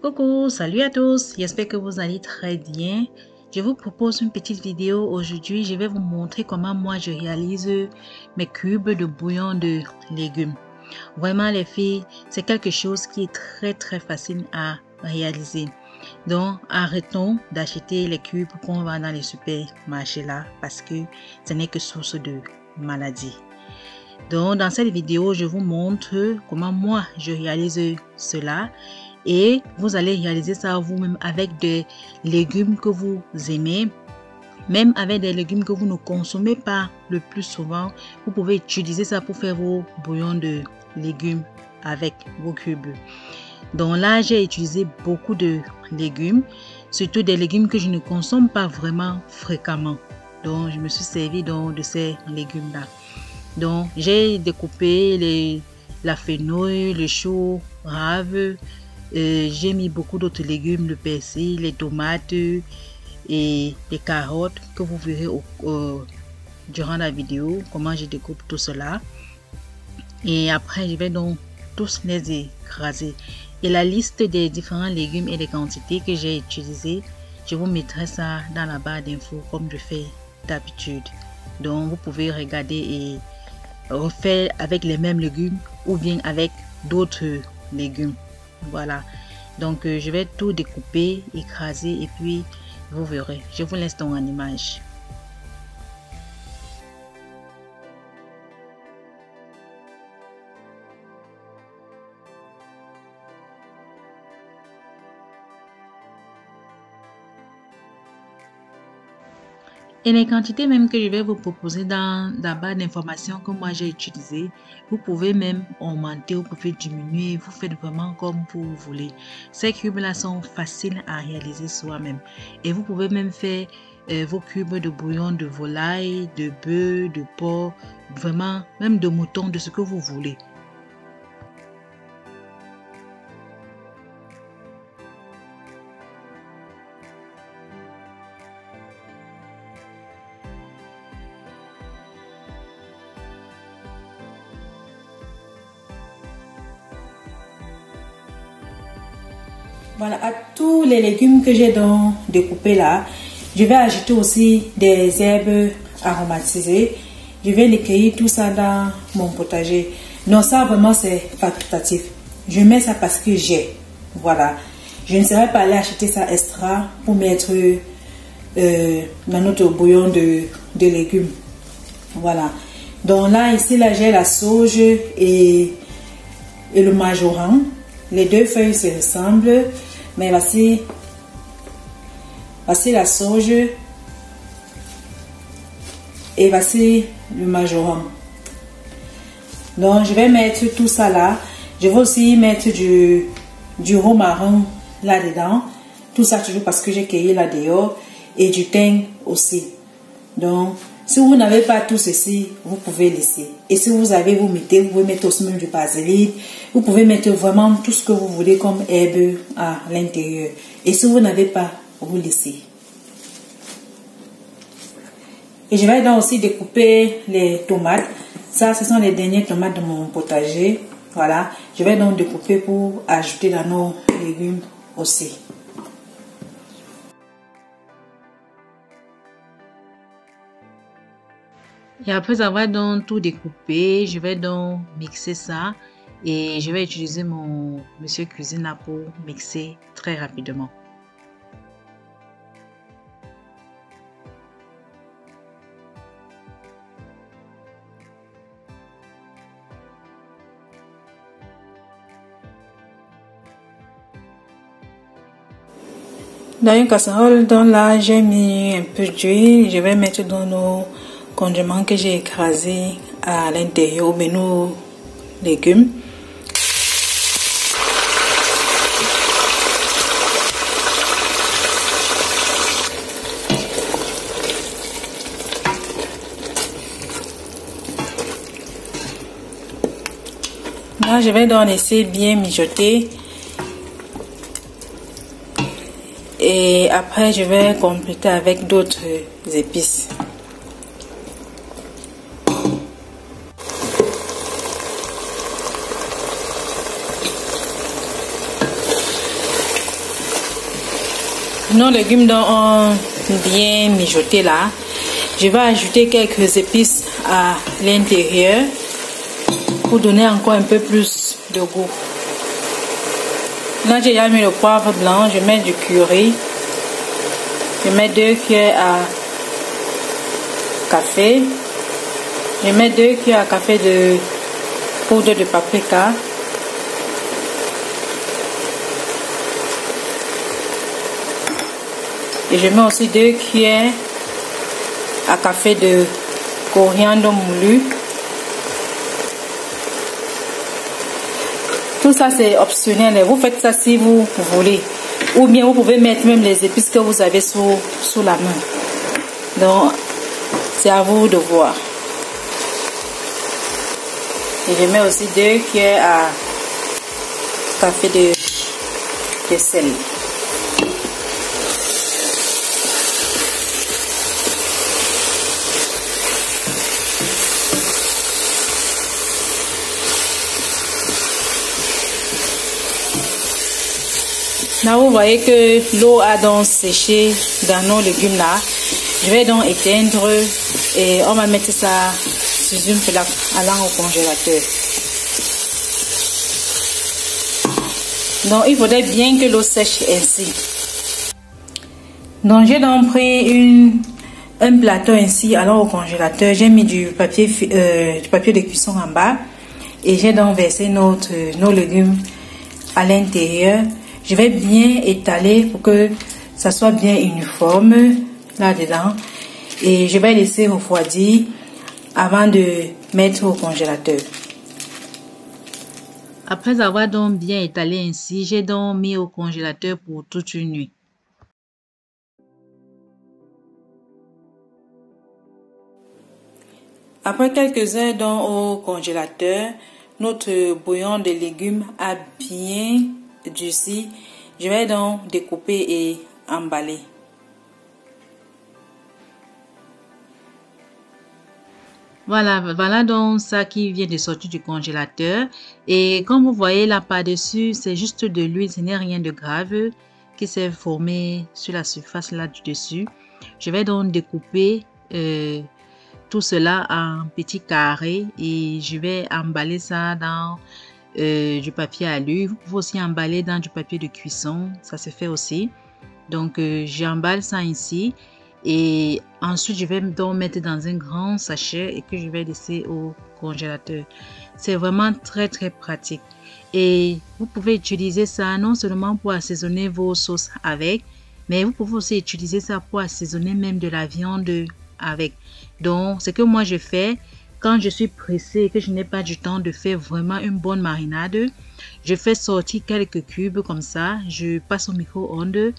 Coucou, salut à tous, j'espère que vous allez très bien. Je vous propose une petite vidéo aujourd'hui. Je vais vous montrer comment moi je réalise mes cubes de bouillon de légumes. Vraiment les filles, c'est quelque chose qui est très facile à réaliser. Donc arrêtons d'acheter les cubes qu'on vend dans les supermarchés là parce que ce n'est que source de maladie. Donc dans cette vidéo, je vous montre comment moi je réalise cela. Et vous allez réaliser ça vous-même avec des légumes que vous aimez, même avec des légumes que vous ne consommez pas le plus souvent. Vous pouvez utiliser ça pour faire vos bouillons de légumes avec vos cubes. Donc là, j'ai utilisé beaucoup de légumes, surtout des légumes que je ne consomme pas vraiment fréquemment. Donc je me suis servi de ces légumes-là. Donc j'ai découpé la fenouil, le chou rave. J'ai mis beaucoup d'autres légumes, le persil, les tomates et les carottes que vous verrez durant la vidéo, comment je découpe tout cela. Et après, je vais donc tous les écraser. Et la liste des différents légumes et des quantités que j'ai utilisées, je vous mettrai ça dans la barre d'infos comme je fais d'habitude. Donc, vous pouvez regarder et refaire avec les mêmes légumes ou bien avec d'autres légumes. Voilà, donc je vais tout découper, écraser et puis vous verrez. Je vous laisse donc en image. Et les quantités même que je vais vous proposer dans la barre d'informations que moi j'ai utilisé, vous pouvez même augmenter, vous pouvez diminuer, vous faites vraiment comme vous voulez. Ces cubes-là sont faciles à réaliser soi-même. Et vous pouvez même faire vos cubes de bouillon de volaille, de bœuf, de porc, vraiment même de mouton, de ce que vous voulez. Voilà, à tous les légumes que j'ai donc découpés là, je vais ajouter aussi des herbes aromatisées. Je vais les cueillir tout ça dans mon potager. Non, ça vraiment c'est facultatif. Je mets ça parce que j'ai. Voilà. Je ne serais pas aller acheter ça extra pour mettre dans notre bouillon de légumes. Voilà. Donc là, ici, là, j'ai la sauge et le majoran. Les deux feuilles se ressemblent, mais voici la sauge et voici le majoran. Donc je vais mettre tout ça là. Je vais aussi mettre du romarin là-dedans. Tout ça toujours parce que j'ai cueilli là dehors, et du thym aussi. Donc si vous n'avez pas tout ceci, vous pouvez laisser. Et si vous avez, vous pouvez mettre aussi même du basilic. Vous pouvez mettre vraiment tout ce que vous voulez comme herbe à l'intérieur. Et si vous n'avez pas, vous laissez. Et je vais donc aussi découper les tomates. Ça, ce sont les dernières tomates de mon potager. Voilà. Je vais donc découper pour ajouter dans nos légumes aussi. Et après avoir donc tout découpé, je vais donc mixer ça et je vais utiliser mon monsieur cuisine là pour mixer très rapidement. Dans une casserole, donc là j'ai mis un peu d'huile. Je vais mettre dans nos condiments que j'ai écrasés à l'intérieur de nos légumes. Là, je vais donc laisser bien mijoter. Et après, je vais compléter avec d'autres épices. Nos légumes ont bien mijoté là. Je vais ajouter quelques épices à l'intérieur pour donner encore un peu plus de goût. Là, j'ai déjà mis le poivre blanc. Je mets du curry. Je mets 2 cuillères à café. Je mets 2 cuillères à café de poudre de paprika. Et je mets aussi 2 cuillères à café de coriandre moulu. Tout ça c'est optionnel. Vous faites ça si vous voulez. Ou bien vous pouvez mettre même les épices que vous avez sous la main. Donc c'est à vous de voir. Et je mets aussi 2 cuillères à café de sel. Là, vous voyez que l'eau a donc séché dans nos légumes là. Je vais donc éteindre et on va mettre ça sur une plaque allant au congélateur. Donc, il faudrait bien que l'eau sèche ainsi. Donc, j'ai donc pris un plateau ainsi allant au congélateur. J'ai mis du papier de cuisson en bas et j'ai donc versé nos légumes à l'intérieur. Je vais bien étaler pour que ça soit bien uniforme là-dedans. Et je vais laisser refroidir avant de mettre au congélateur. Après avoir donc bien étalé ainsi, j'ai donc mis au congélateur pour toute une nuit. Après quelques heures donc au congélateur, notre bouillon de légumes a bien durci. Je vais donc découper et emballer. Voilà donc ça qui vient de sortir du congélateur. Et comme vous voyez là par-dessus, c'est juste de l'huile, ce n'est rien de grave qui s'est formé sur la surface là du dessus. Je vais donc découper tout cela en petits carrés et je vais emballer ça dans du papier alu. Vous pouvez aussi emballer dans du papier de cuisson, ça se fait aussi. Donc j'emballe ça ici et ensuite je vais donc mettre dans un grand sachet et que je vais laisser au congélateur. C'est vraiment très pratique et vous pouvez utiliser ça non seulement pour assaisonner vos sauces avec, mais vous pouvez aussi utiliser ça pour assaisonner même de la viande avec. Donc ce que moi je fais quand je suis pressée et que je n'ai pas du temps de faire vraiment une bonne marinade, je fais sortir quelques cubes comme ça, je passe au micro-ondes,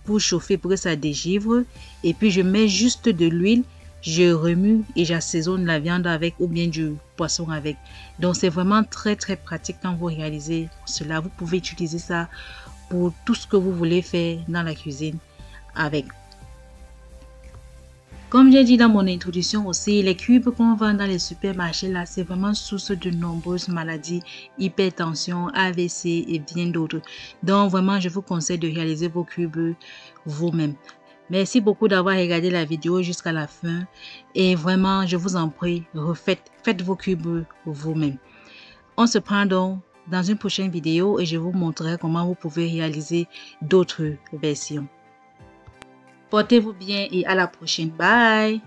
pour chauffer pour que ça dégivre et puis je mets juste de l'huile, je remue et j'assaisonne la viande avec ou bien du poisson avec. Donc c'est vraiment très pratique quand vous réalisez cela. Vous pouvez utiliser ça pour tout ce que vous voulez faire dans la cuisine avec. Comme j'ai dit dans mon introduction aussi, les cubes qu'on vend dans les supermarchés là, c'est vraiment source de nombreuses maladies, hypertension, AVC et bien d'autres. Donc vraiment, je vous conseille de réaliser vos cubes vous-même. Merci beaucoup d'avoir regardé la vidéo jusqu'à la fin et vraiment, je vous en prie, faites vos cubes vous-même. On se prend donc dans une prochaine vidéo et je vous montrerai comment vous pouvez réaliser d'autres versions. Portez-vous bien et à la prochaine. Bye!